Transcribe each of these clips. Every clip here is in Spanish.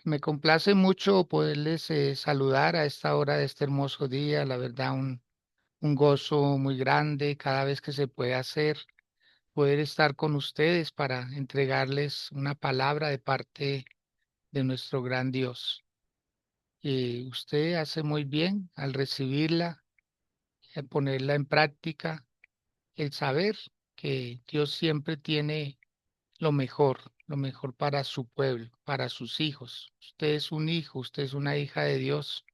Me complace mucho poderles saludar a esta hora de este hermoso día. La verdad, un gozo muy grande cada vez que se puede hacer, poder estar con ustedes para entregarles una palabra de parte de nuestro gran Dios. Y usted hace muy bien al recibirla, ponerla en práctica, el saber que Dios siempre tiene lo mejor para su pueblo, para sus hijos. Usted es un hijo, usted es una hija de Dios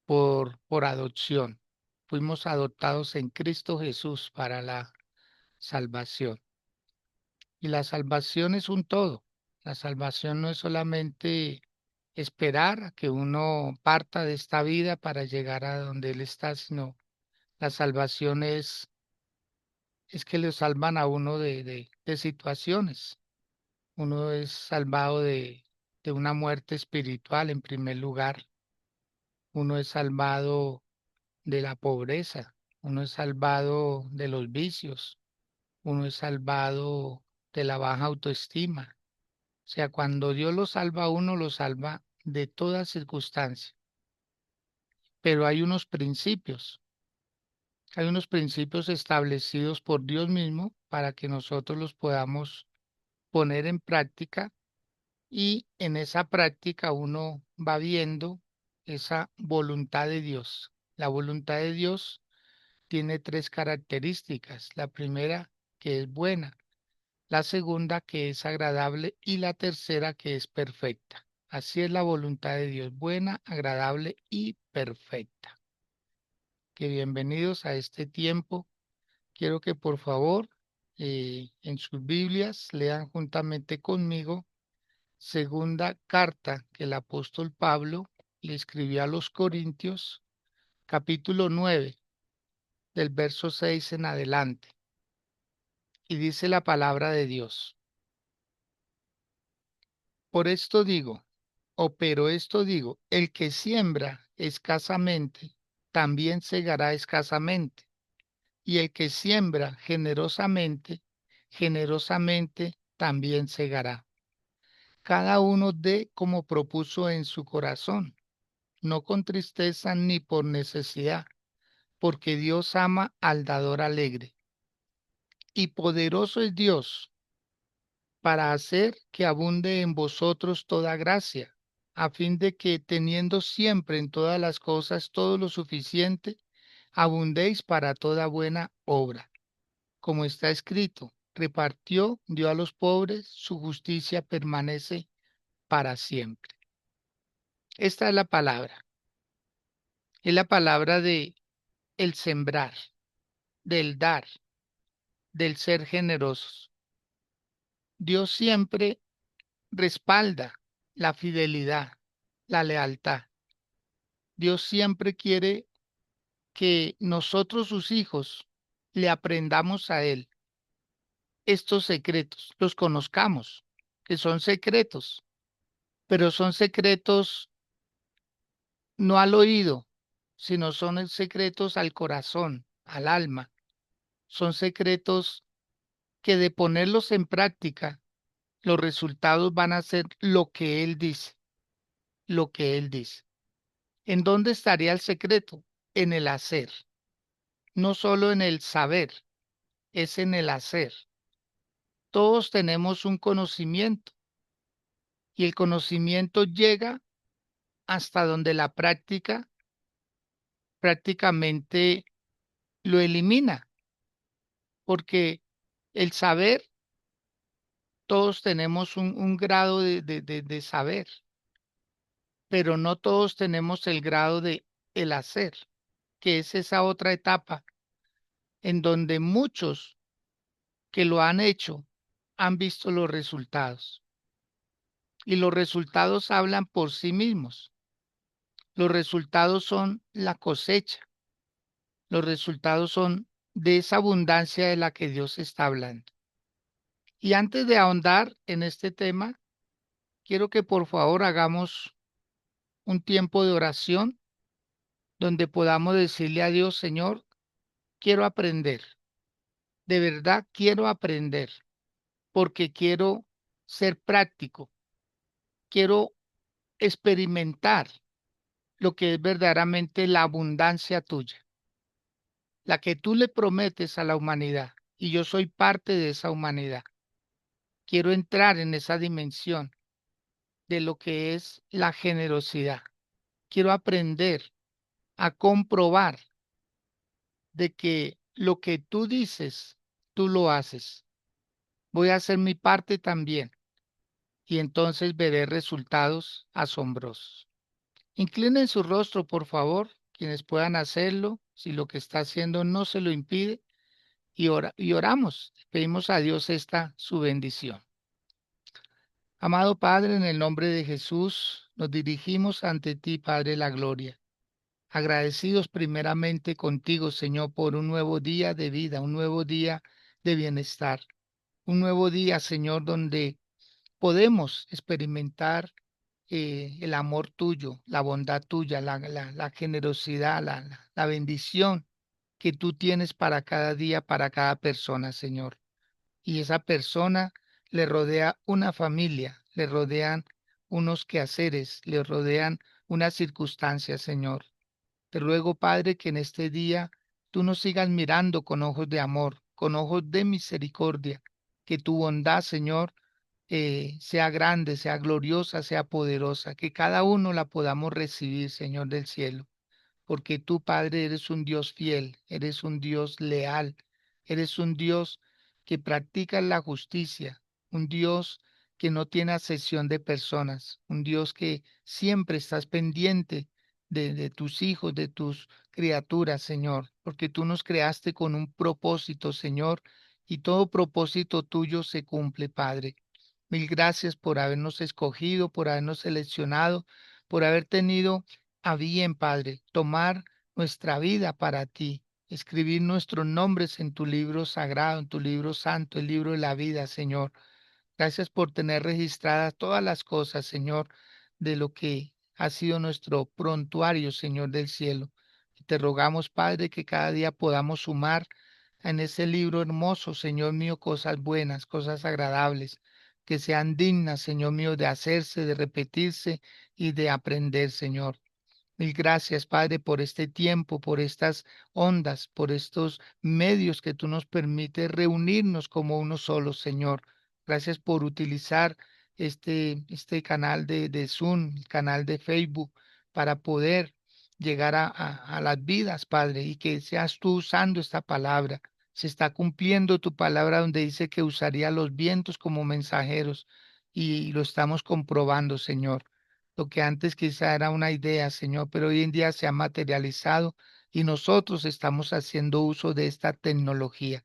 por adopción. Fuimos adoptados en Cristo Jesús para la salvación. Y la salvación es un todo. La salvación no es solamente esperar a que uno parta de esta vida para llegar a donde Él está, sino la salvación es que le salvan a uno de situaciones. Uno es salvado de una muerte espiritual en primer lugar. Uno es salvado de la pobreza. Uno es salvado de los vicios. Uno es salvado de la baja autoestima. O sea, cuando Dios lo salva a uno, lo salva de toda circunstancia. Pero hay unos principios establecidos por Dios mismo para que nosotros los podamos poner en práctica y en esa práctica uno va viendo esa voluntad de Dios. La voluntad de Dios tiene tres características. La primera, que es buena. La segunda, que es agradable. Y la tercera, que es perfecta. Así es la voluntad de Dios, buena, agradable y perfecta. Que bienvenidos a este tiempo. Quiero que por favor en sus Biblias lean juntamente conmigo segunda carta que el apóstol Pablo le escribió a los Corintios, capítulo 9 del verso 6 en adelante. Y dice la palabra de Dios. Por esto digo, pero esto digo, el que siembra escasamente, también segará escasamente. Y el que siembra generosamente, generosamente también segará. Cada uno dé como propuso en su corazón, no con tristeza ni por necesidad, porque Dios ama al dador alegre. Y poderoso es Dios para hacer que abunde en vosotros toda gracia, a fin de que teniendo siempre en todas las cosas todo lo suficiente, abundéis para toda buena obra. Como está escrito, repartió, dio a los pobres, su justicia permanece para siempre. Esta es la palabra de el sembrar, del dar, del ser generosos. Dios siempre respalda la fidelidad, la lealtad. Dios siempre quiere que nosotros, sus hijos, le aprendamos a Él estos secretos, los conozcamos, que son secretos, pero son secretos no al oído, sino son secretos al corazón, al alma. Son secretos que de ponerlos en práctica, los resultados van a ser lo que Él dice, lo que Él dice. ¿En dónde estaría el secreto? En el hacer, no solo en el saber, es en el hacer. Todos tenemos un conocimiento y el conocimiento llega hasta donde la práctica prácticamente lo elimina, porque el saber, todos tenemos un grado de saber, pero no todos tenemos el grado de el hacer, que es esa otra etapa en donde muchos que lo han hecho han visto los resultados y los resultados hablan por sí mismos. Los resultados son la cosecha, los resultados son de esa abundancia de la que Dios está hablando. Y antes de ahondar en este tema, quiero que por favor hagamos un tiempo de oración donde podamos decirle a Dios, Señor, quiero aprender, de verdad quiero aprender, porque quiero ser práctico, quiero experimentar lo que es verdaderamente la abundancia tuya, la que tú le prometes a la humanidad. Y yo soy parte de esa humanidad. Quiero entrar en esa dimensión de lo que es la generosidad. Quiero aprender a comprobar de que lo que tú dices, tú lo haces. Voy a hacer mi parte también y entonces veré resultados asombrosos. Inclinen su rostro, por favor, quienes puedan hacerlo, si lo que está haciendo no se lo impide, y oramos. Pedimos a Dios esta su bendición. Amado Padre, en el nombre de Jesús, nos dirigimos ante ti, Padre de la Gloria. Agradecidos primeramente contigo, Señor, por un nuevo día de vida, un nuevo día de bienestar, un nuevo día, Señor, donde podemos experimentar el amor tuyo, la bondad tuya, la generosidad, la bendición que tú tienes para cada día, para cada persona, Señor. Y esa persona le rodea una familia, le rodean unos quehaceres, le rodean unas circunstancias, Señor. Te ruego, Padre, que en este día tú nos sigas mirando con ojos de amor, con ojos de misericordia, que tu bondad, Señor, sea grande, sea gloriosa, sea poderosa, que cada uno la podamos recibir, Señor del cielo, porque tú, Padre, eres un Dios fiel, eres un Dios leal, eres un Dios que practica la justicia, un Dios que no tiene acepción de personas, un Dios que siempre estás pendiente de tus hijos, de tus criaturas, Señor, porque tú nos creaste con un propósito, Señor, y todo propósito tuyo se cumple, Padre. Mil gracias por habernos escogido, por habernos seleccionado, por haber tenido a bien, Padre, tomar nuestra vida para ti, escribir nuestros nombres en tu libro sagrado, en tu libro santo, el libro de la vida, Señor. Gracias por tener registradas todas las cosas, Señor, de lo que ha sido nuestro prontuario, Señor del cielo. Y te rogamos, Padre, que cada día podamos sumar en ese libro hermoso, Señor mío, cosas buenas, cosas agradables, que sean dignas, Señor mío, de hacerse, de repetirse y de aprender, Señor. Mil gracias, Padre, por este tiempo, por estas ondas, por estos medios que tú nos permites reunirnos como uno solo, Señor. Gracias por utilizar este canal de Zoom, el canal de Facebook, para poder llegar a las vidas, Padre, y que seas tú usando esta palabra. Se está cumpliendo tu palabra donde dice que usaría los vientos como mensajeros y lo estamos comprobando, Señor. Lo que antes quizá era una idea, Señor, pero hoy en día se ha materializado y nosotros estamos haciendo uso de esta tecnología.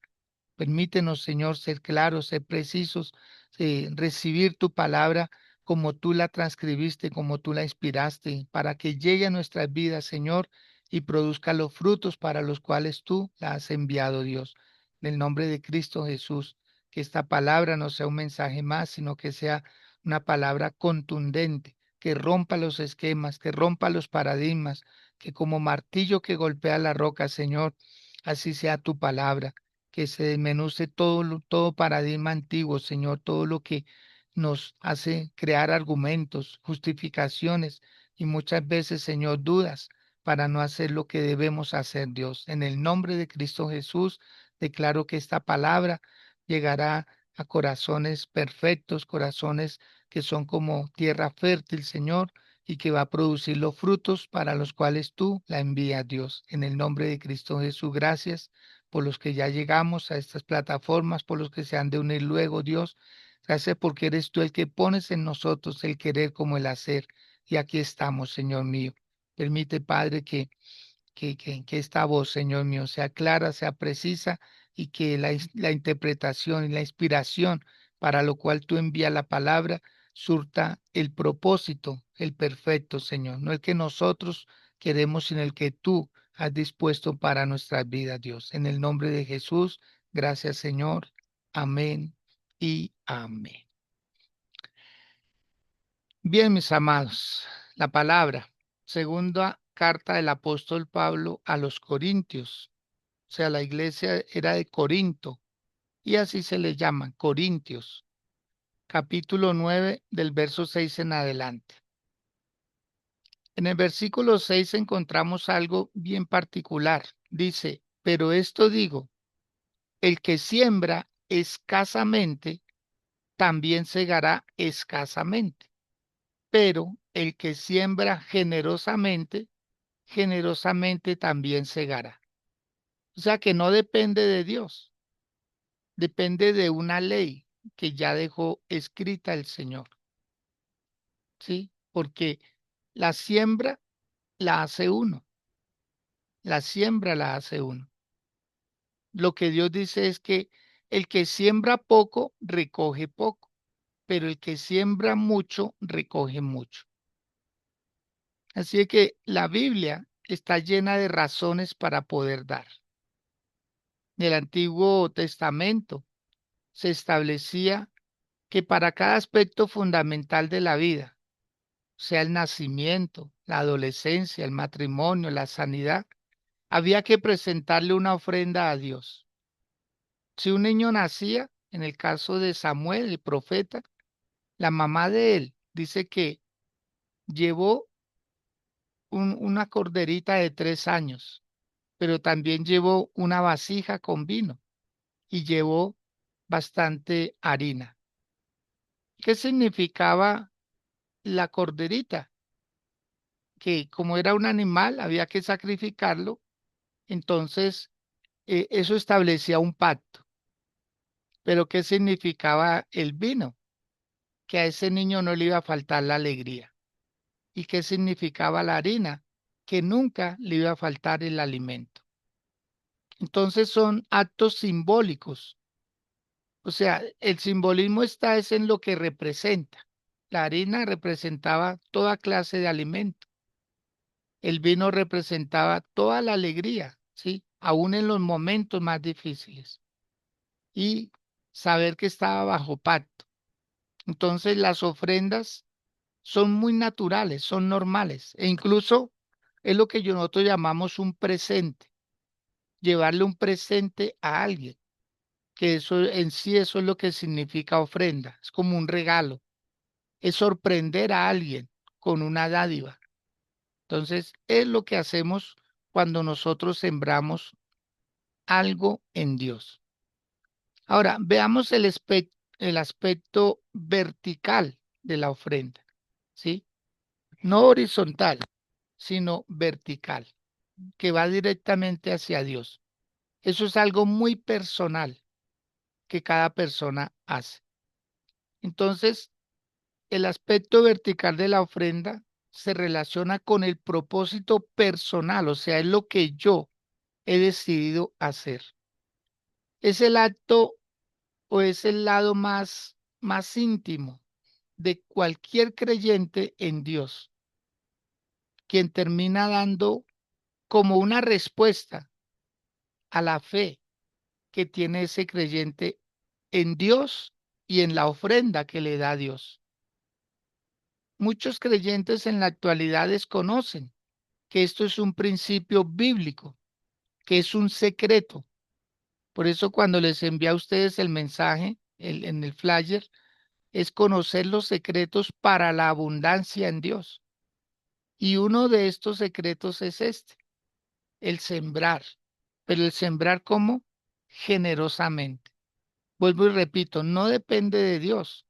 Permítenos, Señor, ser claros, ser precisos, recibir tu palabra como tú la transcribiste, como tú la inspiraste, para que llegue a nuestras vidas, Señor, y produzca los frutos para los cuales tú la has enviado, Dios. En el nombre de Cristo Jesús, que esta palabra no sea un mensaje más, sino que sea una palabra contundente, que rompa los esquemas, que rompa los paradigmas, que como martillo que golpea la roca, Señor, así sea tu palabra, que se desmenuce todo, todo paradigma antiguo, Señor, todo lo que nos hace crear argumentos, justificaciones y muchas veces, Señor, dudas para no hacer lo que debemos hacer, Dios. En el nombre de Cristo Jesús, declaro que esta palabra llegará a corazones perfectos, corazones que son como tierra fértil, Señor, y que va a producir los frutos para los cuales tú la envías, Dios. En el nombre de Cristo Jesús, gracias por los que ya llegamos a estas plataformas, por los que se han de unir luego, Dios. Gracias porque eres tú el que pones en nosotros el querer como el hacer. Y aquí estamos, Señor mío. Permite, Padre, que esta voz, Señor mío, sea clara, sea precisa y que la interpretación y la inspiración para lo cual tú envías la palabra surta el propósito, el perfecto, Señor, no el que nosotros queremos, sino el que tú has dispuesto para nuestras vidas, Dios. En el nombre de Jesús, gracias, Señor. Amén y amén. Bien, mis amados, la palabra, segunda carta del apóstol Pablo a los Corintios. O sea, la iglesia era de Corinto y así se le llama, Corintios, capítulo 9 del verso 6 en adelante. En el versículo 6 encontramos algo bien particular. Dice, pero esto digo, el que siembra escasamente, también segará escasamente. Pero el que siembra generosamente, generosamente también segará. O sea que no depende de Dios, depende de una ley que ya dejó escrita el Señor, ¿sí? Porque la siembra la hace uno, la siembra la hace uno. Lo que Dios dice es que el que siembra poco, recoge poco, pero el que siembra mucho, recoge mucho. Así es que la Biblia está llena de razones para poder dar. En el Antiguo Testamento se establecía que para cada aspecto fundamental de la vida, sea el nacimiento, la adolescencia, el matrimonio, la sanidad, había que presentarle una ofrenda a Dios. Si un niño nacía, en el caso de Samuel, el profeta, la mamá de él dice que llevó una corderita de 3 años, pero también llevó una vasija con vino y llevó bastante harina. ¿Qué significaba la corderita? Que como era un animal, había que sacrificarlo, entonces eso establecía un pacto. Pero ¿qué significaba el vino? Que a ese niño no le iba a faltar la alegría. ¿Y qué significaba la harina? Que nunca le iba a faltar el alimento. Entonces son actos simbólicos. O sea, el simbolismo está es en lo que representa. La harina representaba toda clase de alimento. El vino representaba toda la alegría, ¿sí? Aún en los momentos más difíciles. Y saber que estaba bajo pacto. Entonces las ofrendas son muy naturales, son normales. E incluso es lo que nosotros llamamos un presente. Llevarle un presente a alguien. Que eso en sí eso es lo que significa ofrenda. Es como un regalo. Es sorprender a alguien con una dádiva. Entonces, es lo que hacemos cuando nosotros sembramos algo en Dios. Ahora, veamos el aspecto vertical de la ofrenda, ¿sí? No horizontal, sino vertical, que va directamente hacia Dios. Eso es algo muy personal que cada persona hace. Entonces, el aspecto vertical de la ofrenda se relaciona con el propósito personal, o sea, es lo que yo he decidido hacer. Es el acto o es el lado más íntimo de cualquier creyente en Dios, quien termina dando como una respuesta a la fe que tiene ese creyente en Dios y en la ofrenda que le da a Dios. Muchos creyentes en la actualidad desconocen que esto es un principio bíblico, que es un secreto. Por eso cuando les envía a ustedes el mensaje en el flyer, es conocer los secretos para la abundancia en Dios. Y uno de estos secretos es este, el sembrar. Pero el sembrar como generosamente. Vuelvo y repito, no depende de Dios,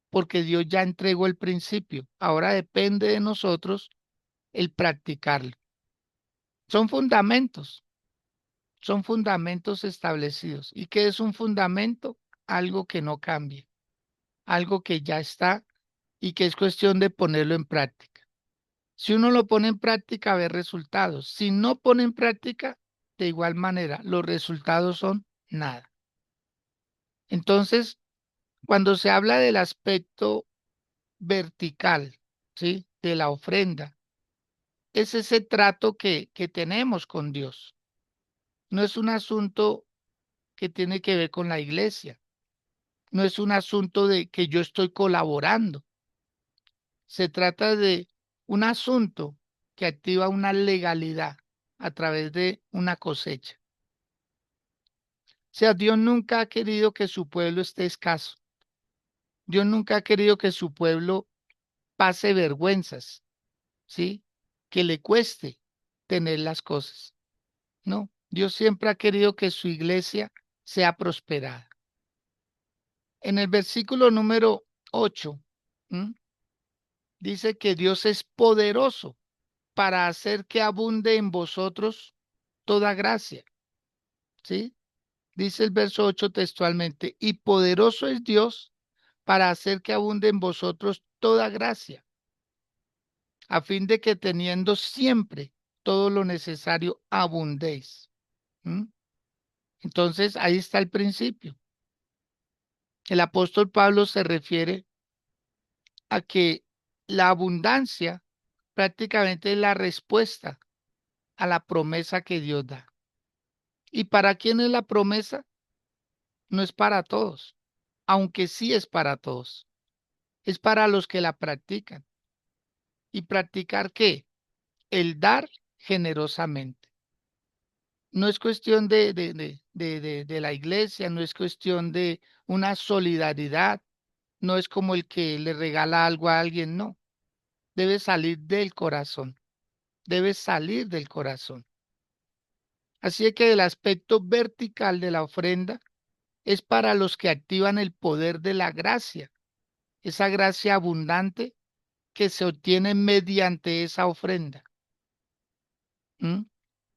porque Dios ya entregó el principio. Ahora depende de nosotros el practicarlo. Son fundamentos, son fundamentos establecidos. ¿Y qué es un fundamento? Algo que no cambie, algo que ya está y que es cuestión de ponerlo en práctica. Si uno lo pone en práctica, ve resultados. Si no pone en práctica, de igual manera, los resultados son nada. Entonces, cuando se habla del aspecto vertical, ¿sí? De la ofrenda, es ese trato que tenemos con Dios. No es un asunto que tiene que ver con la iglesia. No es un asunto de que yo estoy colaborando. Se trata de un asunto que activa una legalidad a través de una cosecha. O sea, Dios nunca ha querido que su pueblo esté escaso. Dios nunca ha querido que su pueblo pase vergüenzas, ¿sí? que le cueste tener las cosas. No, Dios siempre ha querido que su iglesia sea prosperada. En el versículo número 8, ¿m? Dice que Dios es poderoso para hacer que abunde en vosotros toda gracia. ¿Sí? Dice el verso 8 textualmente, y poderoso es Dios para hacer que abunde en vosotros toda gracia, a fin de que teniendo siempre todo lo necesario abundéis. ¿Mm? Entonces, ahí está el principio. El apóstol Pablo se refiere a que la abundancia prácticamente es la respuesta a la promesa que Dios da. ¿Y para quién es la promesa? No es para todos, aunque sí es para todos. Es para los que la practican. ¿Y practicar qué? El dar generosamente. No es cuestión de la iglesia, no es cuestión de una solidaridad, no es como el que le regala algo a alguien, no. Debe salir del corazón, debe salir del corazón. Así es que el aspecto vertical de la ofrenda es para los que activan el poder de la gracia, esa gracia abundante que se obtiene mediante esa ofrenda. ¿Mm?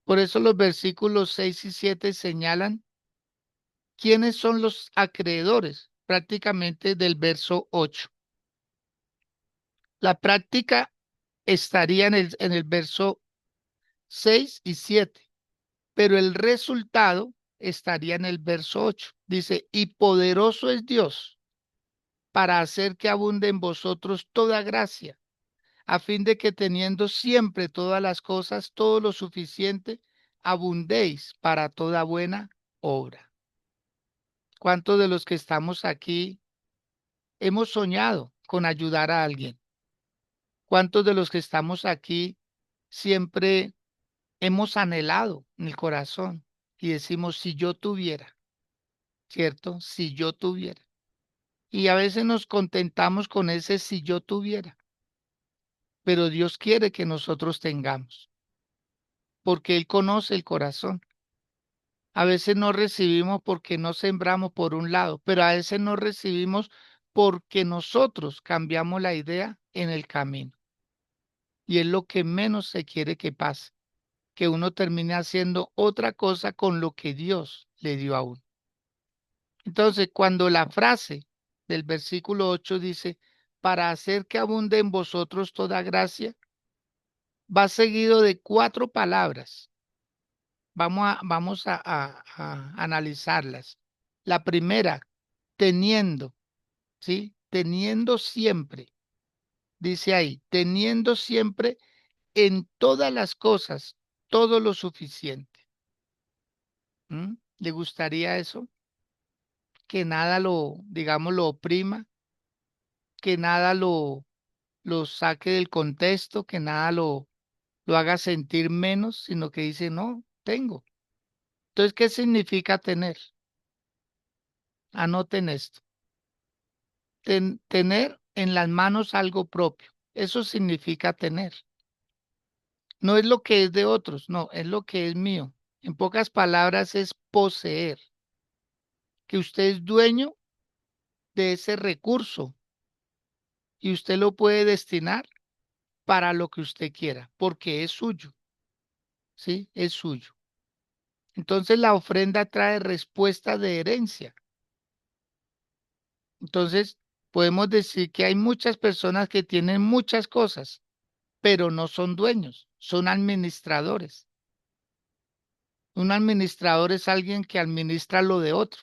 Por eso los versículos 6 y 7 señalan quiénes son los acreedores, prácticamente del verso 8. La práctica estaría en el verso 6 y 7, pero el resultado estaría en el verso 8. Dice, y poderoso es Dios para hacer que abunde en vosotros toda gracia, a fin de que teniendo siempre todas las cosas, todo lo suficiente, abundéis para toda buena obra. ¿Cuántos de los que estamos aquí hemos soñado con ayudar a alguien? ¿Cuántos de los que estamos aquí siempre hemos anhelado en el corazón y decimos, si yo tuviera, ¿cierto? Si yo tuviera. Y a veces nos contentamos con ese si yo tuviera, pero Dios quiere que nosotros tengamos, porque Él conoce el corazón. A veces no recibimos porque no sembramos por un lado, pero a veces no recibimos porque nosotros cambiamos la idea en el camino. Y es lo que menos se quiere que pase, que uno termine haciendo otra cosa con lo que Dios le dio a uno. Entonces, cuando la frase del versículo 8 dice, para hacer que abunde en vosotros toda gracia, va seguido de 4 palabras. Vamos a analizarlas. La primera, teniendo, ¿sí? Teniendo siempre, dice ahí, teniendo siempre en todas las cosas todo lo suficiente. ¿Mm? ¿Le gustaría eso? Que nada lo, digamos, lo oprima, que nada lo saque del contexto, que nada lo haga sentir menos, sino que dice, no, tengo. Entonces, ¿qué significa tener? Anoten esto. Tener en las manos algo propio. Eso significa tener. No es lo que es de otros, no, es lo que es mío. En pocas palabras, es poseer, que usted es dueño de ese recurso y usted lo puede destinar para lo que usted quiera, porque es suyo, ¿sí? Es suyo. Entonces la ofrenda trae respuesta de herencia. Entonces podemos decir que hay muchas personas que tienen muchas cosas, pero no son dueños, son administradores. Un administrador es alguien que administra lo de otro,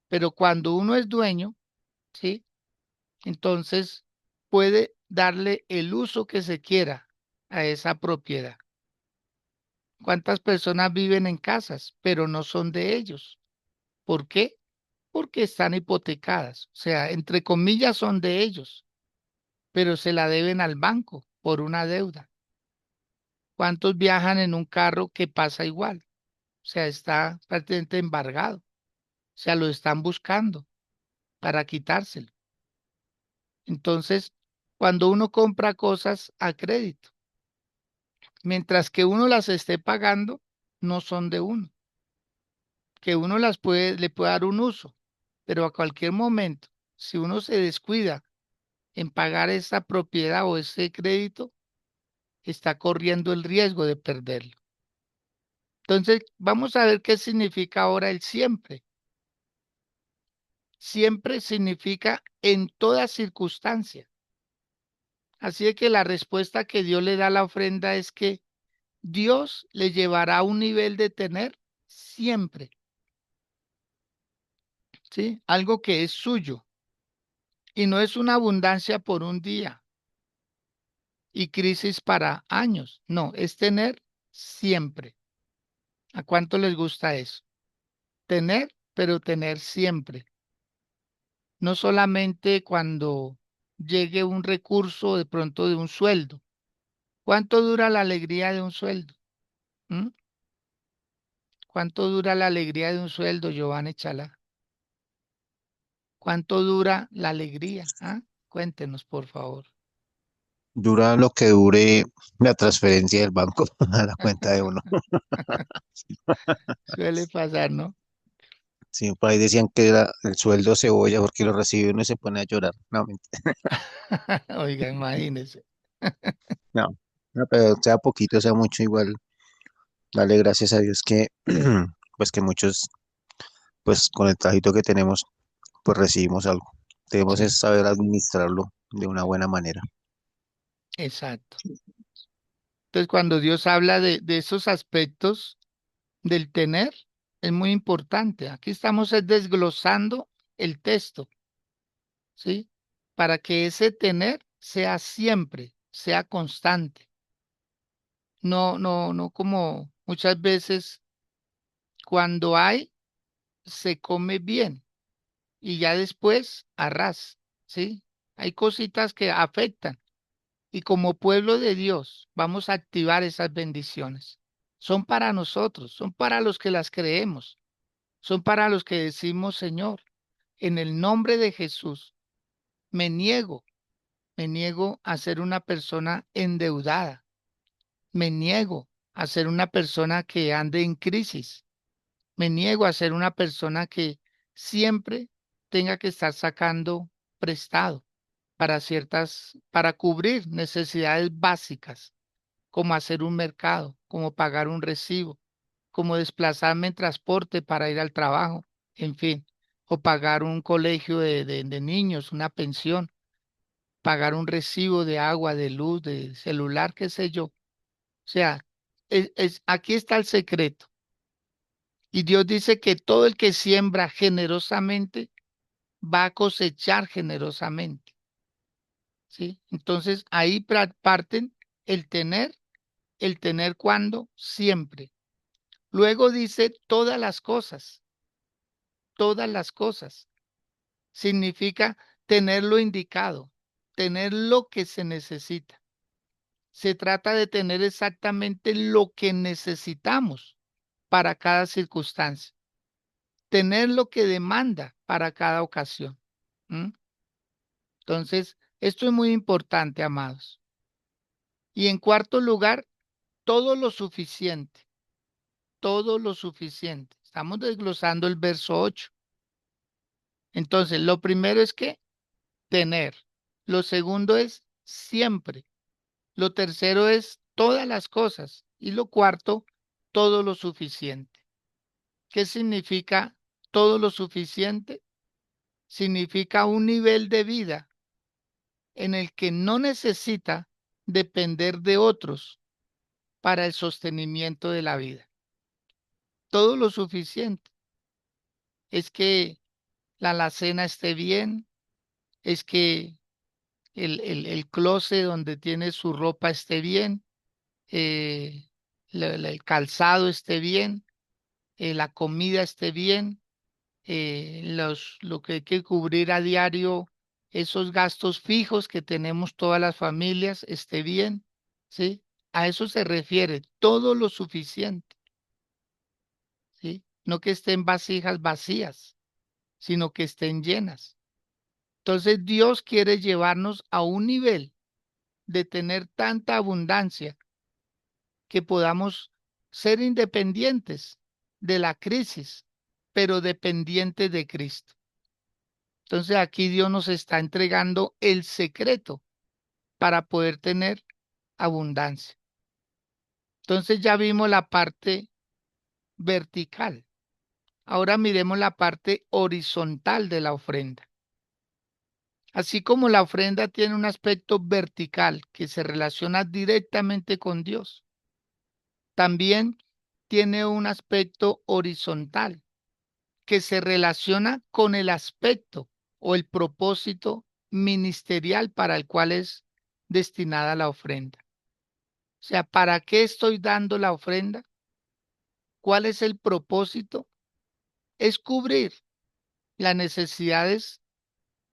pero cuando uno es dueño, ¿sí? Entonces puede darle el uso que se quiera a esa propiedad. ¿Cuántas personas viven en casas, pero no son de ellos? ¿Por qué? Porque están hipotecadas. O sea, entre comillas son de ellos, pero se la deben al banco por una deuda. ¿Cuántos viajan en un carro que pasa igual? O sea, está prácticamente embargado. O sea, lo están buscando para quitárselo. Entonces, cuando uno compra cosas a crédito, Mientras que uno las esté pagando, no son de uno, que uno le puede dar un uso, pero a cualquier momento, si uno se descuida en pagar esa propiedad o ese crédito, está corriendo el riesgo de perderlo. Entonces, vamos a ver qué significa ahora el siempre. Siempre significa en toda circunstancia. Así es que la respuesta que Dios le da a la ofrenda es que Dios le llevará a un nivel de tener siempre, ¿sí? Algo que es suyo y no es una abundancia por un día y crisis para años. No, es tener siempre. ¿A cuánto les gusta eso? Tener, pero tener siempre. No solamente cuando llegue un recurso de pronto de un sueldo. ¿Cuánto dura la alegría de un sueldo? ¿Mm? ¿Cuánto dura la alegría de un sueldo, Giovanni Chalá? ¿Cuánto dura la alegría? ¿Ah? Cuéntenos, por favor. Dura lo que dure la transferencia del banco a la cuenta de uno. Suele pasar, ¿no? Sí, por ahí decían que era el sueldo cebolla porque lo recibe uno y se pone a llorar. No, Oiga, imagínese. no, no, pero sea poquito, sea mucho, igual, dale gracias a Dios que, pues que muchos, pues con el trajito que tenemos, pues recibimos algo. Debemos Sí, es saber administrarlo de una buena manera. exacto. Entonces, cuando Dios habla de esos aspectos del tener, es muy importante. Aquí estamos desglosando el texto, ¿sí? Para que ese tener sea siempre, sea constante. No, no, no como muchas veces cuando hay, se come bien y ya después arras, ¿sí? Hay cositas que afectan y como pueblo de Dios vamos a activar esas bendiciones. Son para nosotros, son para los que las creemos, son para los que decimos, Señor, en el nombre de Jesús, me niego, me niego a ser una persona endeudada, me niego a ser una persona que ande en crisis. Me niego a ser una persona que siempre tenga que estar sacando prestado para cubrir necesidades básicas, como hacer un mercado, como pagar un recibo, como desplazarme en transporte para ir al trabajo, en fin, o pagar un colegio de niños, una pensión, pagar un recibo de agua, de luz, de celular, qué sé yo. O sea, aquí está el secreto. Y Dios dice que todo el que siembra generosamente va a cosechar generosamente, ¿sí? Entonces ahí parten el tener cuando, siempre. Luego dice todas las cosas. Significa tener lo indicado, tener lo que se necesita. Se trata de tener exactamente lo que necesitamos para cada circunstancia, tener lo que demanda para cada ocasión. ¿M? Entonces, esto es muy importante, amados. Y en cuarto lugar, todo lo suficiente, todo lo suficiente. Estamos desglosando el verso 8. Entonces, lo primero es que tener. Lo segundo es siempre. Lo tercero es todas las cosas. Y lo cuarto, todo lo suficiente. ¿Qué significa todo lo suficiente? Significa un nivel de vida en el que no necesita depender de otros para el sostenimiento de la vida. Todo lo suficiente. Es que la alacena esté bien, es que el closet donde tiene su ropa esté bien, eh, el calzado esté bien, la comida esté bien, lo que hay que cubrir a diario, esos gastos fijos que tenemos todas las familias esté bien, ¿sí? A eso se refiere, todo lo suficiente, ¿sí? No que estén vasijas vacías, sino que estén llenas. Entonces Dios quiere llevarnos a un nivel de tener tanta abundancia que podamos ser independientes de la crisis, pero dependientes de Cristo. Entonces aquí Dios nos está entregando el secreto para poder tener abundancia. Entonces ya vimos la parte vertical. Ahora miremos la parte horizontal de la ofrenda. Así como la ofrenda tiene un aspecto vertical que se relaciona directamente con Dios, también tiene un aspecto horizontal que se relaciona con el aspecto o el propósito ministerial para el cual es destinada la ofrenda. O sea, ¿para qué estoy dando la ofrenda? ¿Cuál es el propósito? Es cubrir las necesidades,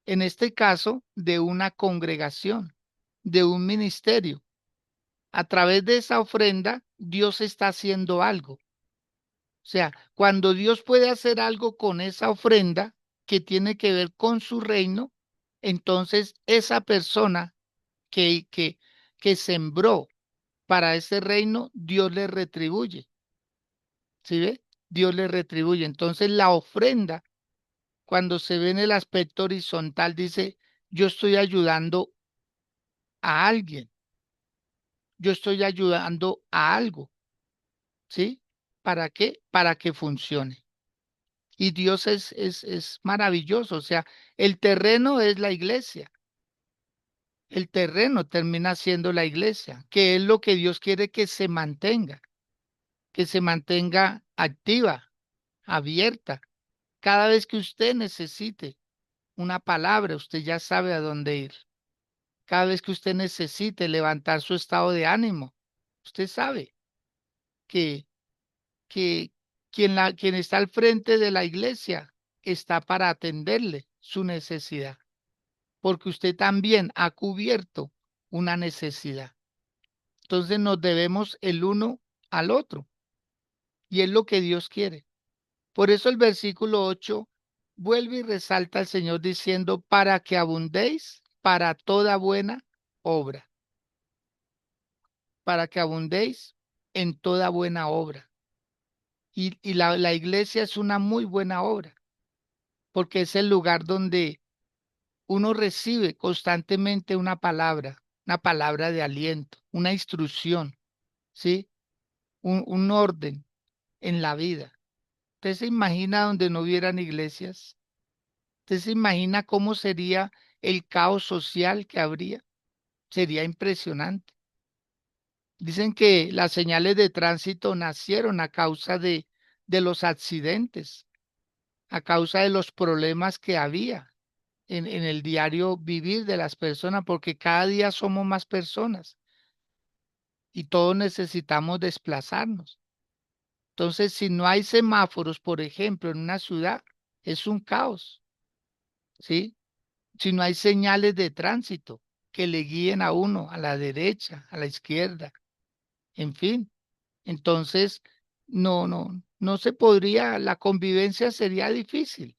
en este caso, de una congregación, de un ministerio. A través de esa ofrenda, Dios está haciendo algo. O sea, cuando Dios puede hacer algo con esa ofrenda que tiene que ver con su reino, entonces esa persona que, que, que sembró para ese reino, Dios le retribuye. ¿Sí ve? Dios le retribuye. Entonces la ofrenda, cuando se ve en el aspecto horizontal, dice, yo estoy ayudando a alguien, yo estoy ayudando a algo, ¿sí? ¿Para qué? Para que funcione. Y Dios es maravilloso. O sea, el terreno es la iglesia. El terreno termina siendo la iglesia, que es lo que Dios quiere que se mantenga activa, abierta. Cada vez que usted necesite una palabra, usted ya sabe a dónde ir. Cada vez que usted necesite levantar su estado de ánimo, usted sabe que, que quien está al frente de la iglesia está para atenderle su necesidad, porque usted también ha cubierto una necesidad. Entonces nos debemos el uno al otro y es lo que Dios quiere. Por eso el versículo 8 vuelve y resalta al Señor diciendo, para que abundéis para toda buena obra, para que abundéis en toda buena obra. Y la iglesia es una muy buena obra, porque es el lugar donde uno recibe constantemente una palabra de aliento, una instrucción, ¿sí? Un orden en la vida. ¿Usted se imagina donde no hubieran iglesias? ¿Usted se imagina cómo sería el caos social que habría? Sería impresionante. Dicen que las señales de tránsito nacieron a causa de los accidentes, a causa de los problemas que había en el diario vivir de las personas, porque cada día somos más personas y todos necesitamos desplazarnos. Entonces, si no hay semáforos, por ejemplo, en una ciudad, es un caos, ¿sí? Si no hay señales de tránsito que le guíen a uno a la derecha, a la izquierda, en fin, entonces no se podría, la convivencia sería difícil,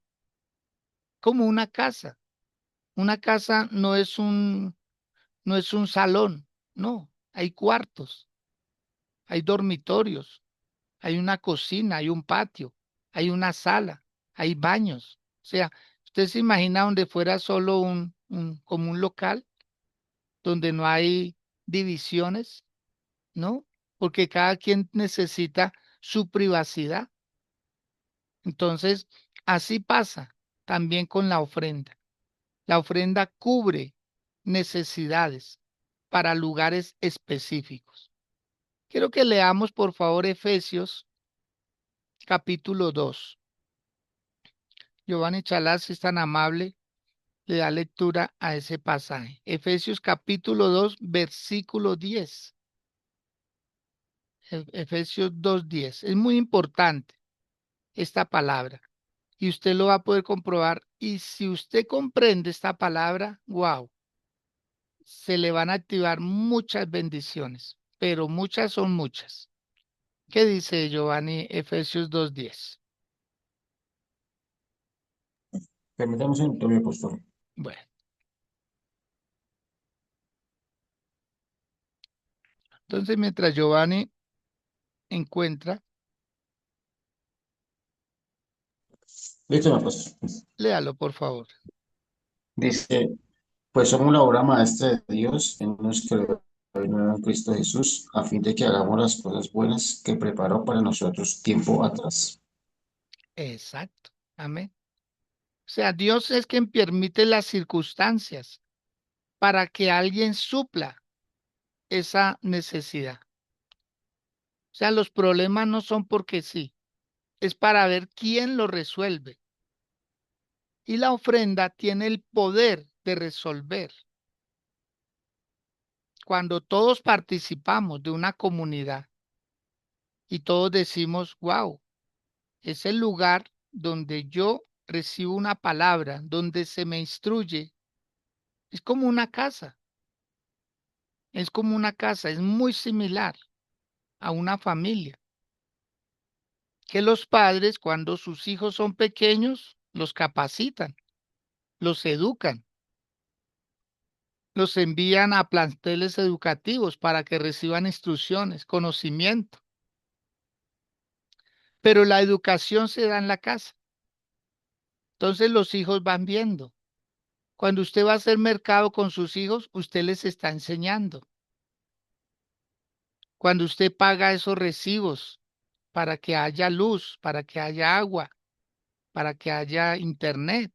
como una casa. Una casa no es un salón, no, hay cuartos, hay dormitorios, hay una cocina, hay un patio, hay una sala, hay baños. O sea, usted se imagina donde fuera solo como un local donde no hay divisiones, ¿no? Porque cada quien necesita su privacidad. Entonces, así pasa también con la ofrenda. La ofrenda cubre necesidades para lugares específicos. Quiero que leamos, por favor, Efesios capítulo 2. Giovanni Chalás, si es tan amable, le da lectura a ese pasaje. Efesios capítulo 2, versículo 10. Efesios 2:10. Es muy importante esta palabra y usted lo va a poder comprobar. Y si usted comprende esta palabra, wow, se le van a activar muchas bendiciones, pero muchas son muchas. ¿Qué dice Giovanni Efesios 2:10? Permítame un segundo, mi apóstol. Bueno, entonces mientras Giovanni encuentra, Listo, mi apóstol. léalo por favor. Dice, pues somos la obra maestra de Dios en nos creó de nuevo en Cristo Jesús, a fin de que hagamos las cosas buenas que preparó para nosotros tiempo atrás. Exacto. Amén. O sea, Dios es quien permite las circunstancias para que alguien supla esa necesidad. O sea, los problemas no son porque sí, es para ver quién lo resuelve. Y la ofrenda tiene el poder de resolver. Cuando todos participamos de una comunidad y todos decimos, wow, es el lugar donde yo recibo una palabra, donde se me instruye, es como una casa, es como una casa, es muy similar a una familia. Que los padres, cuando sus hijos son pequeños, los capacitan, los educan, los envían a planteles educativos para que reciban instrucciones, conocimiento. Pero la educación se da en la casa. Entonces los hijos van viendo. Cuando usted va a hacer mercado con sus hijos, usted les está enseñando. Cuando usted paga esos recibos para que haya luz, para que haya agua, para que haya internet,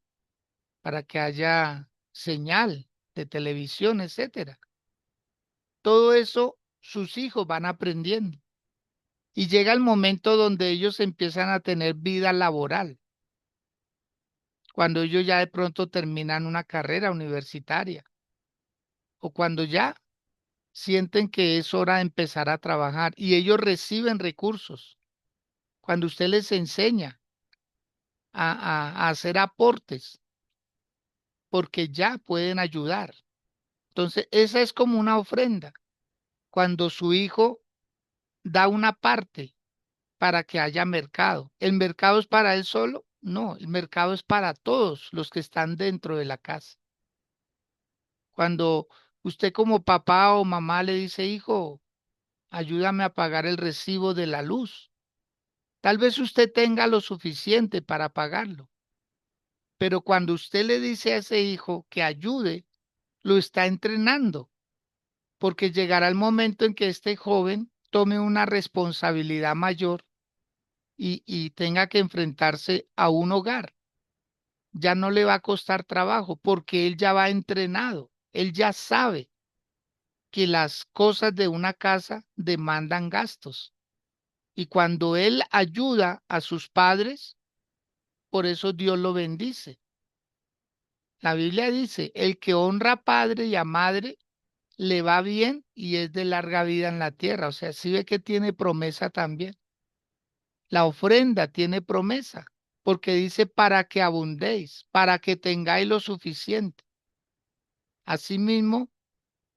para que haya señal de televisión, etcétera. Todo eso sus hijos van aprendiendo. Y llega el momento donde ellos empiezan a tener vida laboral, cuando ellos ya de pronto terminan una carrera universitaria o cuando ya sienten que es hora de empezar a trabajar y ellos reciben recursos. Cuando usted les enseña a hacer aportes, porque ya pueden ayudar. Entonces, esa es como una ofrenda. Cuando su hijo da una parte para que haya mercado. ¿El mercado es para él solo? No, el mercado es para todos los que están dentro de la casa. Cuando usted como papá o mamá le dice, hijo, ayúdame a pagar el recibo de la luz. Tal vez usted tenga lo suficiente para pagarlo, pero cuando usted le dice a ese hijo que ayude, lo está entrenando, porque llegará el momento en que este joven tome una responsabilidad mayor y tenga que enfrentarse a un hogar. Ya no le va a costar trabajo porque él ya va entrenado, él ya sabe que las cosas de una casa demandan gastos. Y cuando él ayuda a sus padres, por eso Dios lo bendice. La Biblia dice, el que honra a padre y a madre le va bien y es de larga vida en la tierra. O sea, sí ve que tiene promesa también. La ofrenda tiene promesa, porque dice para que abundéis, para que tengáis lo suficiente. Asimismo,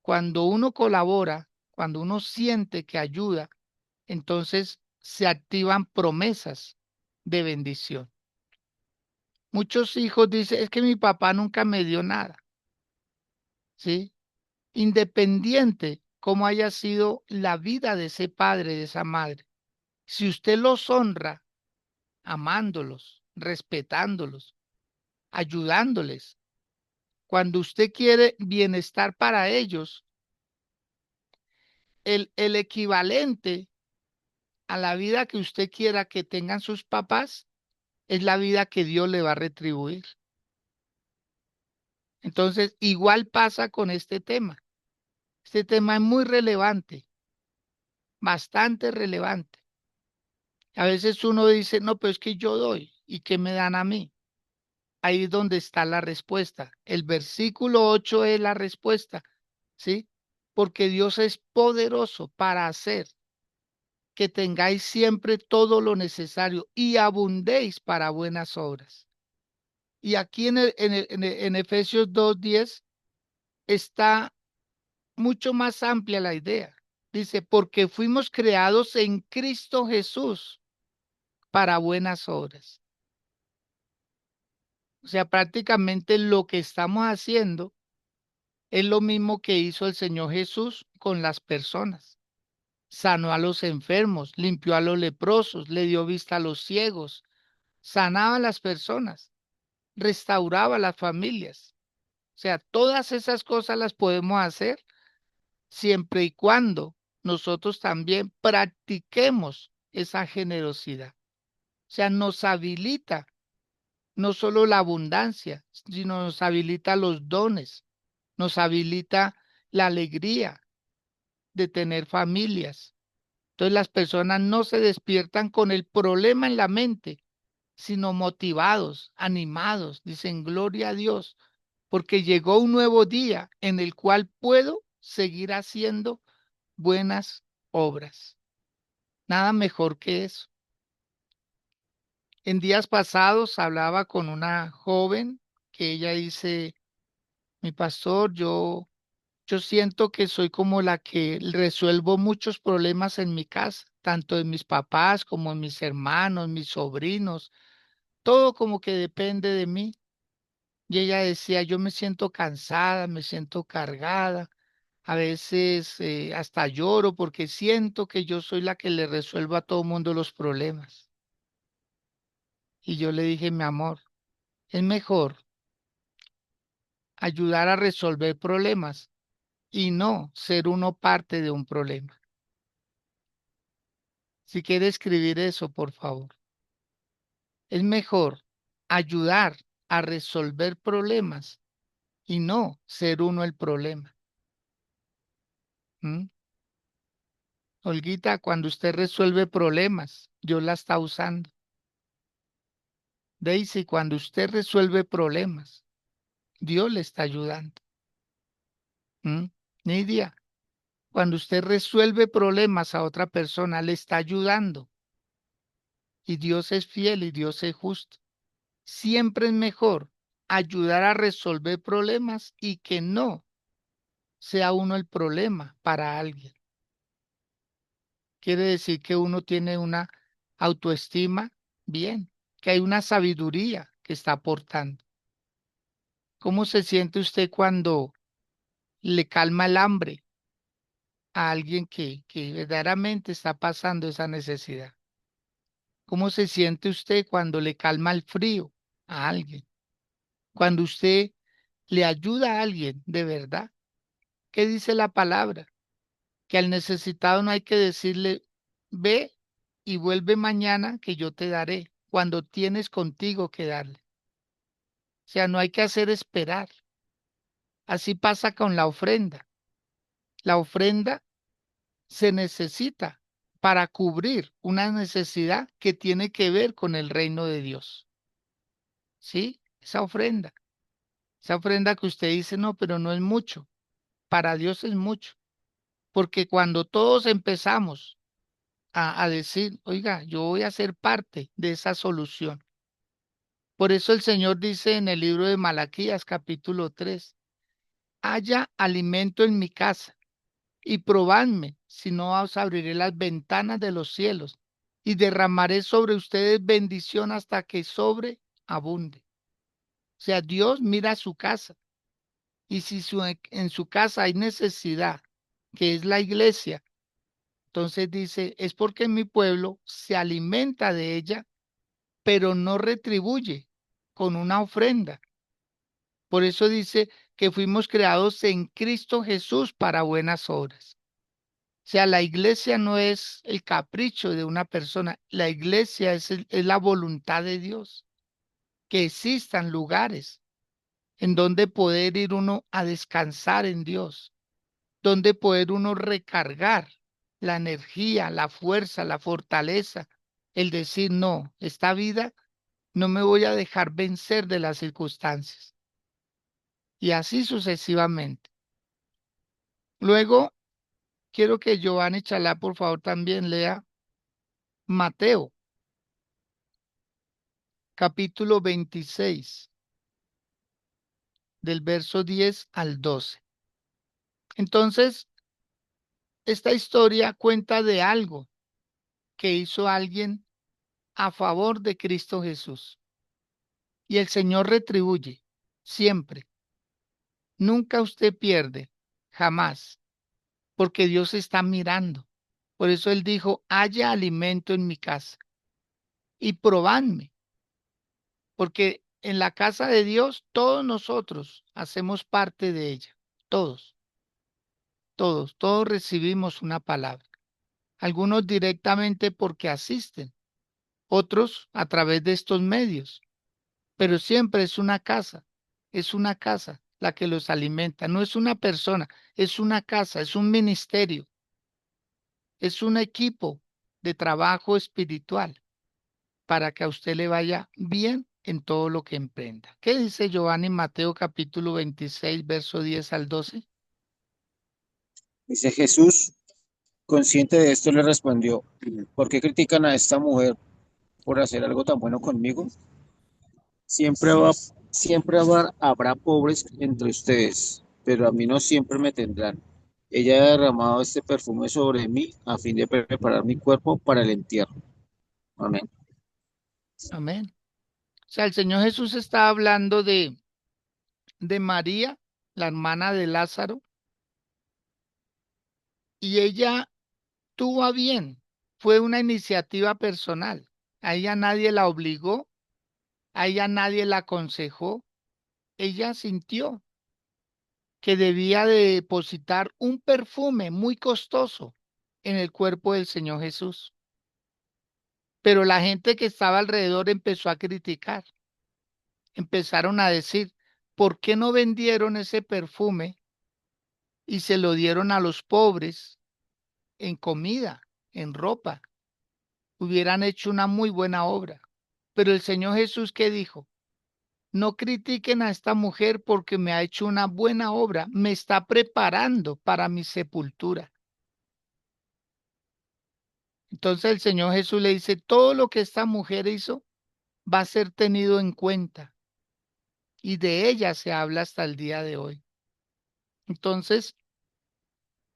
cuando uno colabora, cuando uno siente que ayuda, entonces se activan promesas de bendición. Muchos hijos dicen, es que mi papá nunca me dio nada, ¿sí? Independiente cómo haya sido la vida de ese padre, de esa madre. Si usted los honra, amándolos, respetándolos, ayudándoles, cuando usted quiere bienestar para ellos, el equivalente a la vida que usted quiera que tengan sus papás es la vida que Dios le va a retribuir. Entonces, igual pasa con este tema. Este tema es muy relevante, bastante relevante. A veces uno dice, no, pero es que yo doy y ¿qué me dan a mí? Ahí es donde está la respuesta. El versículo 8 es la respuesta, ¿sí? Porque Dios es poderoso para hacer que tengáis siempre todo lo necesario y abundéis para buenas obras. Y aquí en Efesios 2:10 está mucho más amplia la idea. Dice, porque fuimos creados en Cristo Jesús para buenas obras. O sea, prácticamente lo que estamos haciendo es lo mismo que hizo el Señor Jesús con las personas. sanó a los enfermos, limpió a los leprosos, le dio vista a los ciegos, sanaba a las personas, restauraba a las familias. O sea, todas esas cosas las podemos hacer siempre y cuando nosotros también practiquemos esa generosidad. O sea, nos habilita no solo la abundancia, sino nos habilita los dones, nos habilita la alegría de tener familias. Entonces las personas no se despiertan con el problema en la mente, sino motivados, animados, dicen gloria a Dios, porque llegó un nuevo día en el cual puedo seguir haciendo buenas obras. Nada mejor que eso. En días pasados hablaba con una joven que ella dice, mi pastor, yo siento que soy como la que resuelvo muchos problemas en mi casa, tanto de mis papás como de mis hermanos, mis sobrinos, todo como que depende de mí. Y ella decía, yo me siento cansada, me siento cargada, a veces hasta lloro porque siento que yo soy la que le resuelvo a todo mundo los problemas. Y yo le dije, mi amor, es mejor ayudar a resolver problemas y no ser uno parte de un problema. Si quiere escribir eso, por favor. Es mejor ayudar a resolver problemas y no ser uno el problema. ¿Mm? Olguita, cuando usted resuelve problemas, Dios la está usando. Daisy, cuando usted resuelve problemas, Dios le está ayudando. ¿Mm? Nidia, cuando usted resuelve problemas a otra persona, le está ayudando. Y Dios es fiel y Dios es justo. Siempre es mejor ayudar a resolver problemas y que no sea uno el problema para alguien. Quiere decir que uno tiene una autoestima bien, que hay una sabiduría que está aportando. ¿Cómo se siente usted cuando le calma el hambre a alguien que verdaderamente está pasando esa necesidad? ¿Cómo se siente usted cuando le calma el frío a alguien? Cuando usted le ayuda a alguien de verdad. ¿Qué dice la palabra? Que al necesitado no hay que decirle, ve y vuelve mañana que yo te daré, cuando tienes contigo que darle. O sea, no hay que hacer esperar. Así pasa con la ofrenda. La ofrenda se necesita para cubrir una necesidad que tiene que ver con el reino de Dios. ¿Sí? Esa ofrenda. Esa ofrenda que usted dice, no, pero no es mucho. Para Dios es mucho. Porque cuando todos empezamos a decir, oiga, yo voy a ser parte de esa solución. Por eso el Señor dice en el libro de Malaquías, capítulo 3, haya alimento en mi casa y probadme, si no os abriré las ventanas de los cielos y derramaré sobre ustedes bendición hasta que sobreabunde. O sea, Dios mira su casa y si en su casa hay necesidad, que es la iglesia, entonces dice, es porque mi pueblo se alimenta de ella, pero no retribuye con una ofrenda. Por eso dice que fuimos creados en Cristo Jesús para buenas obras. O sea, la iglesia no es el capricho de una persona, la iglesia es la voluntad de Dios, que existan lugares en donde poder ir uno a descansar en Dios, donde poder uno recargar la energía, la fuerza, la fortaleza, el decir, no, esta vida no me voy a dejar vencer de las circunstancias. Y así sucesivamente. Luego, quiero que Giovanni Chalá, por favor, también lea Mateo, capítulo 26, del verso 10 al 12. Entonces, esta historia cuenta de algo que hizo alguien a favor de Cristo Jesús. Y el Señor retribuye siempre. Nunca usted pierde, jamás, porque Dios está mirando. Por eso él dijo, haya alimento en mi casa y probadme, porque en la casa de Dios todos nosotros hacemos parte de ella. Todos, todos recibimos una palabra. Algunos directamente porque asisten, otros a través de estos medios, pero siempre es una casa la que los alimenta, no es una persona, es una casa, es un ministerio, es un equipo de trabajo espiritual para que a usted le vaya bien en todo lo que emprenda. ¿Qué dice Giovanni en Mateo capítulo 26, verso 10 al 12? Dice Jesús, consciente de esto, le respondió, ¿por qué critican a esta mujer por hacer algo tan bueno conmigo? Siempre va, habrá pobres entre ustedes, pero a mí no siempre me tendrán. Ella ha derramado este perfume sobre mí a fin de preparar mi cuerpo para el entierro. Amén. Amén. O sea, el Señor Jesús está hablando de María, la hermana de Lázaro, y ella tuvo a bien, fue una iniciativa personal. A ella nadie la obligó, a ella nadie la aconsejó. Ella sintió que debía de depositar un perfume muy costoso en el cuerpo del Señor Jesús. Pero la gente que estaba alrededor empezó a criticar, empezaron a decir, ¿por qué no vendieron ese perfume y se lo dieron a los pobres en comida, en ropa? Hubieran hecho una muy buena obra. Pero el Señor Jesús, ¿qué dijo? No critiquen a esta mujer porque me ha hecho una buena obra, me está preparando para mi sepultura. Entonces el Señor Jesús le dice, todo lo que esta mujer hizo va a ser tenido en cuenta y de ella se habla hasta el día de hoy. Entonces,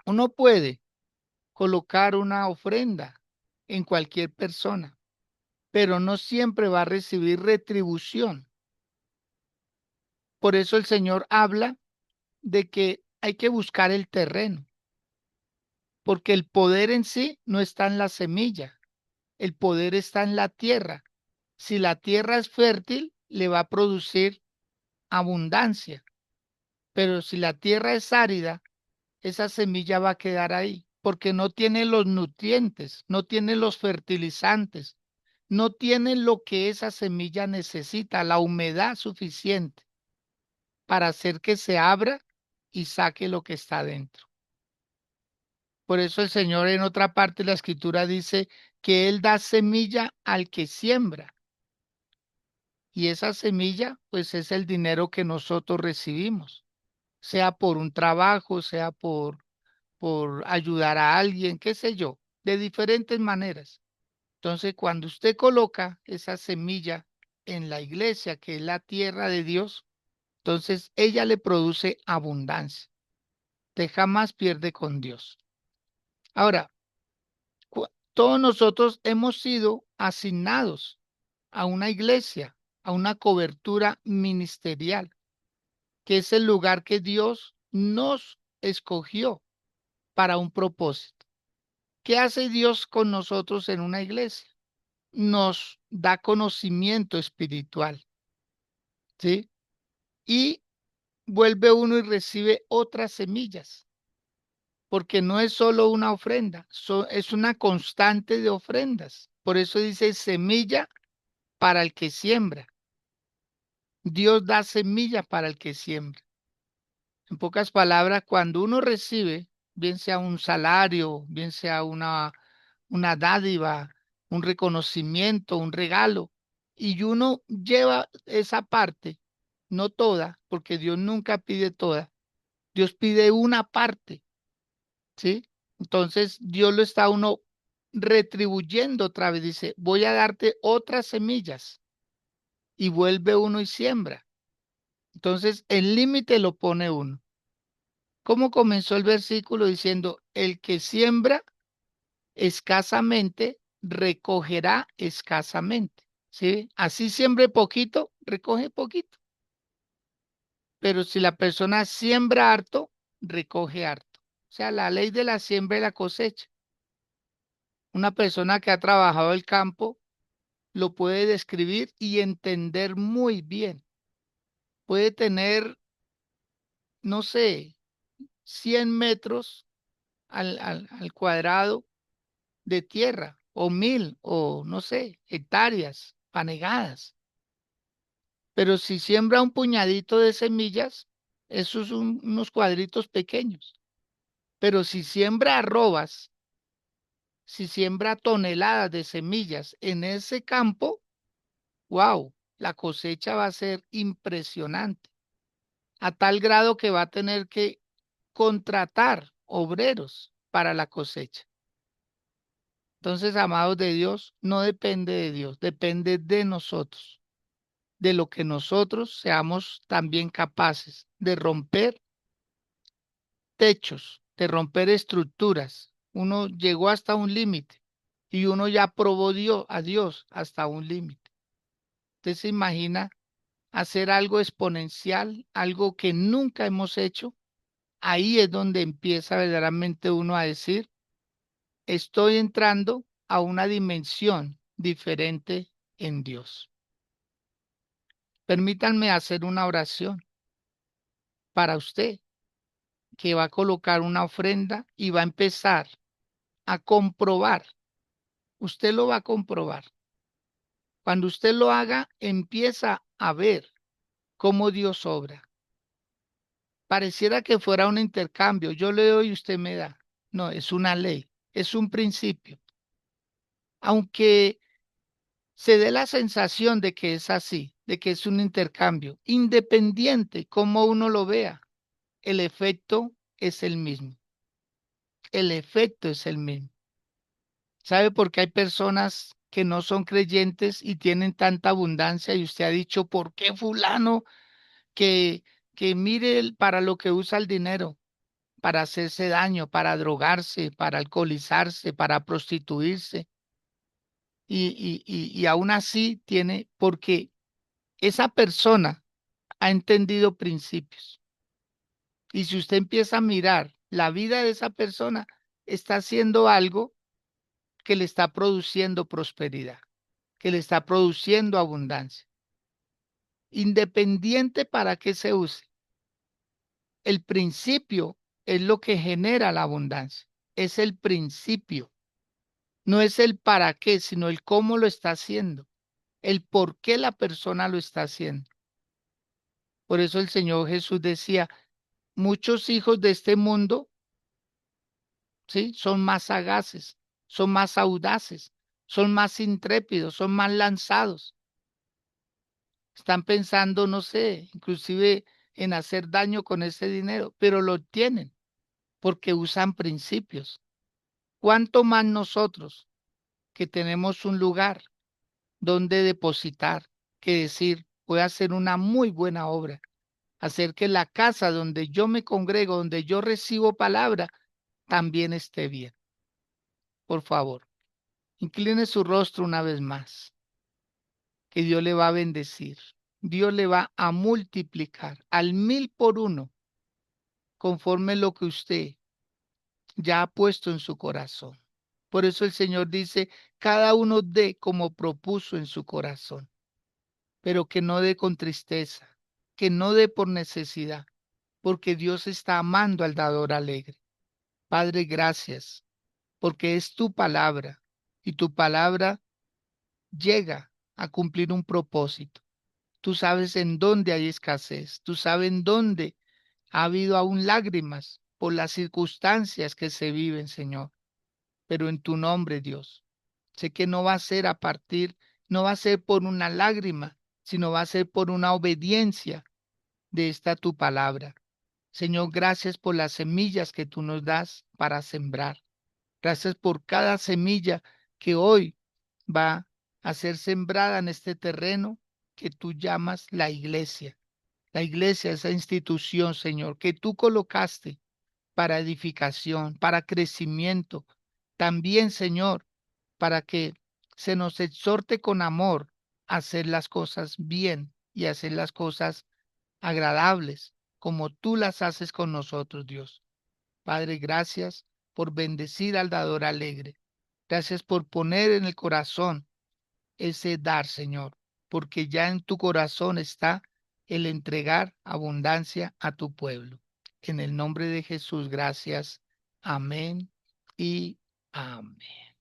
uno puede colocar una ofrenda en cualquier persona, pero no siempre va a recibir retribución. Por eso el Señor habla de que hay que buscar el terreno, porque el poder en sí no está en la semilla, el poder está en la tierra. Si la tierra es fértil, le va a producir abundancia, pero si la tierra es árida, esa semilla va a quedar ahí, porque no tiene los nutrientes, no tiene los fertilizantes, no tiene lo que esa semilla necesita, la humedad suficiente para hacer que se abra y saque lo que está dentro. Por eso el Señor en otra parte de la escritura dice que Él da semilla al que siembra. Y esa semilla, pues es el dinero que nosotros recibimos, sea por un trabajo, sea por ayudar a alguien, qué sé yo, de diferentes maneras. Entonces, cuando usted coloca esa semilla en la iglesia, que es la tierra de Dios, entonces ella le produce abundancia. Usted jamás pierde con Dios. Ahora, todos nosotros hemos sido asignados a una iglesia, a una cobertura ministerial, que es el lugar que Dios nos escogió para un propósito. ¿Qué hace Dios con nosotros en una iglesia? Nos da conocimiento espiritual, ¿sí? Y vuelve uno y recibe otras semillas, porque no es solo una ofrenda, es una constante de ofrendas. Por eso dice semilla para el que siembra. Dios da semilla para el que siembra. En pocas palabras, cuando uno recibe, bien sea un salario, bien sea una dádiva, un reconocimiento, un regalo, y uno lleva esa parte, no toda, porque Dios nunca pide toda, Dios pide una parte, ¿sí? Entonces Dios lo está a uno retribuyendo otra vez, dice, voy a darte otras semillas, y vuelve uno y siembra. Entonces el límite lo pone uno. ¿Cómo comenzó el versículo diciendo, el que siembra escasamente, recogerá escasamente? ¿Sí? Así siembre poquito, recoge poquito. Pero si la persona siembra harto, recoge harto. O sea, la ley de la siembra y la cosecha. Una persona que ha trabajado el campo lo puede describir y entender muy bien. Puede tener, no sé, 100 metros al cuadrado de tierra, o 1000, o no sé, hectáreas, fanegadas. Pero si siembra un puñadito de semillas, esos son unos cuadritos pequeños. Pero si siembra arrobas, si siembra toneladas de semillas en ese campo, wow, la cosecha va a ser impresionante, a tal grado que va a tener que contratar obreros para la cosecha. Entonces, amados de Dios, no depende de Dios, depende de nosotros, de lo que nosotros seamos también capaces de romper techos, de romper estructuras. Uno llegó hasta un límite y uno ya probó a Dios hasta un límite. Usted se imagina hacer algo exponencial, algo que nunca hemos hecho. Ahí es donde empieza verdaderamente uno a decir, estoy entrando a una dimensión diferente en Dios. Permítanme hacer una oración para usted que va a colocar una ofrenda y va a empezar a comprobar. Usted lo va a comprobar. Cuando usted lo haga, empieza a ver cómo Dios obra. Pareciera que fuera un intercambio. Yo le doy y usted me da. No, es una ley, es un principio. Aunque se dé la sensación de que es así, de que es un intercambio, independiente como uno lo vea, el efecto es el mismo. El efecto es el mismo. ¿Sabe por qué hay personas que no son creyentes y tienen tanta abundancia? Y usted ha dicho, ¿por qué fulano que, que mire para lo que usa el dinero? Para hacerse daño, para drogarse, para alcoholizarse, para prostituirse. Y aún así tiene, porque esa persona ha entendido principios. Y si usted empieza a mirar la vida de esa persona, está haciendo algo que le está produciendo prosperidad, que le está produciendo abundancia. Independiente para qué se use, el principio es lo que genera la abundancia. Es el principio. No es el para qué, sino el cómo lo está haciendo, el por qué la persona lo está haciendo. Por eso el Señor Jesús decía, muchos hijos de este mundo, ¿sí? Son más sagaces, son más audaces, son más intrépidos, son más lanzados. Están pensando, no sé, inclusive en hacer daño con ese dinero, pero lo tienen porque usan principios. ¿Cuánto más nosotros que tenemos un lugar donde depositar, que decir, voy a hacer una muy buena obra, hacer que la casa donde yo me congrego, donde yo recibo palabra, también esté bien? Por favor, incline su rostro una vez más, que Dios le va a bendecir. Dios le va a multiplicar al 1000 por 1 conforme lo que usted ya ha puesto en su corazón. Por eso el Señor dice, cada uno dé como propuso en su corazón, pero que no dé con tristeza, que no dé por necesidad, porque Dios está amando al dador alegre. Padre, gracias, porque es tu palabra y tu palabra llega a cumplir un propósito. Tú sabes en dónde hay escasez, tú sabes en dónde ha habido aún lágrimas por las circunstancias que se viven, Señor, pero en tu nombre, Dios. Sé que no va a ser a partir, no va a ser por una lágrima, sino va a ser por una obediencia de esta tu palabra. Señor, gracias por las semillas que tú nos das para sembrar. Gracias por cada semilla que hoy va a ser sembrada en este terreno que tú llamas la iglesia. La iglesia, esa institución, Señor, que tú colocaste para edificación, para crecimiento. También, Señor, para que se nos exhorte con amor a hacer las cosas bien y hacer las cosas agradables, como tú las haces con nosotros, Dios. Padre, gracias por bendecir al dador alegre. Gracias por poner en el corazón ese dar, Señor, porque ya en tu corazón está el entregar abundancia a tu pueblo. En el nombre de Jesús, gracias. Amén y amén.